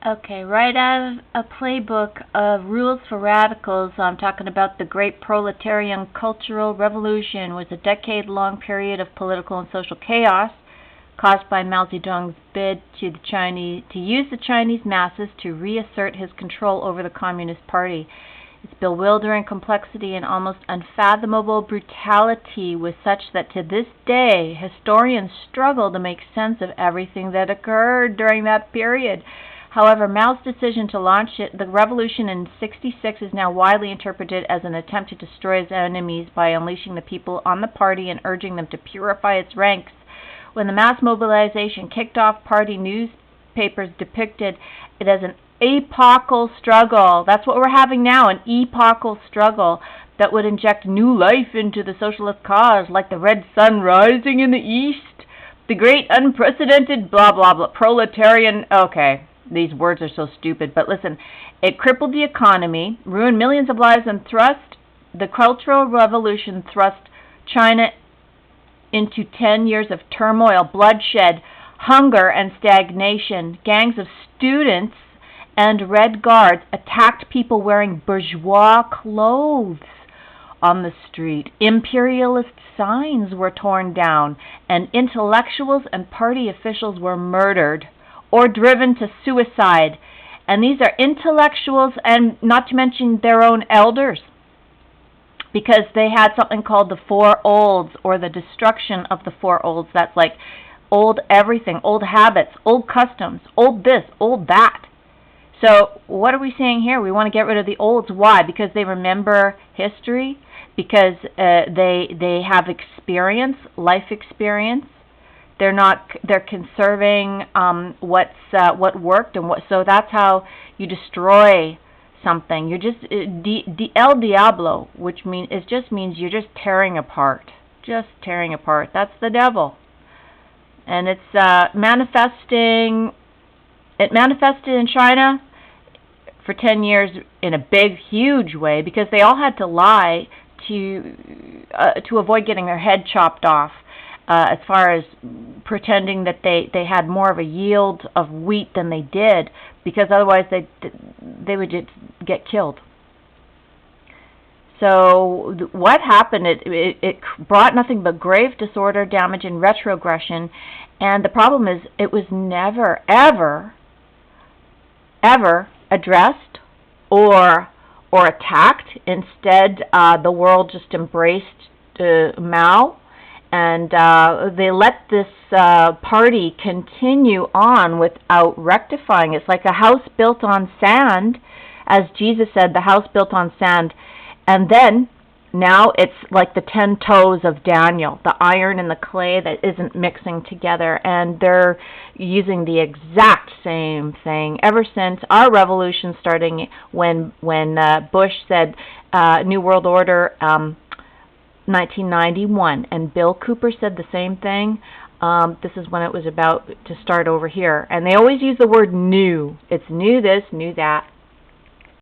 Okay, right out of a playbook of Rules for Radicals, I'm talking about the Great Proletarian Cultural Revolution was a decade-long period of political and social chaos caused by Mao Zedong's bid to use the Chinese masses to reassert his control over the Communist Party. Its bewildering complexity and almost unfathomable brutality was such that to this day historians struggle to make sense of everything that occurred during that period. However, Mao's decision to launch the revolution in '66 is now widely interpreted as an attempt to destroy his enemies by unleashing the people on the party and urging them to purify its ranks. When the mass mobilization kicked off, party newspapers depicted it as an epochal struggle. That's what we're having now, an epochal struggle that would inject new life into the socialist cause, like the red sun rising in the east, the great unprecedented blah blah blah, proletarian, okay. These words are so stupid, but listen, it crippled the economy, ruined millions of lives, and the Cultural Revolution thrust China into 10 years of turmoil, bloodshed, hunger, and stagnation. Gangs of students and Red Guards attacked people wearing bourgeois clothes on the street. Imperialist signs were torn down, and intellectuals and party officials were murdered or driven to suicide. And these are intellectuals, and not to mention their own elders, because they had something called the Four Olds, or the destruction of the Four Olds. That's like old everything, old habits, old customs, old this, old that. So what are we saying here? We want to get rid of the olds. Why? Because they remember history, because they have experience, life experience. They're conserving what worked, and so that's how you destroy something. You're just el diablo, which means you're just tearing apart. That's the devil. And it's manifesting. It manifested in China for 10 years in a big, huge way, because they all had to lie to avoid getting their head chopped off. As far as pretending that they had more of a yield of wheat than they did, because otherwise they would just get killed. So what happened? It brought nothing but grave disorder, damage, and retrogression. And the problem is, it was never, ever addressed or attacked. Instead, the world just embraced Mao. And they let this party continue on without rectifying. It's like a house built on sand, as Jesus said, the house built on sand. And then, now it's like the 10 toes of Daniel, the iron and the clay that isn't mixing together. And they're using the exact same thing ever since our revolution, starting when Bush said New World Order, 1991, and Bill Cooper said the same thing. This is when it was about to start over here, and they always use the word new. It's new this, new that.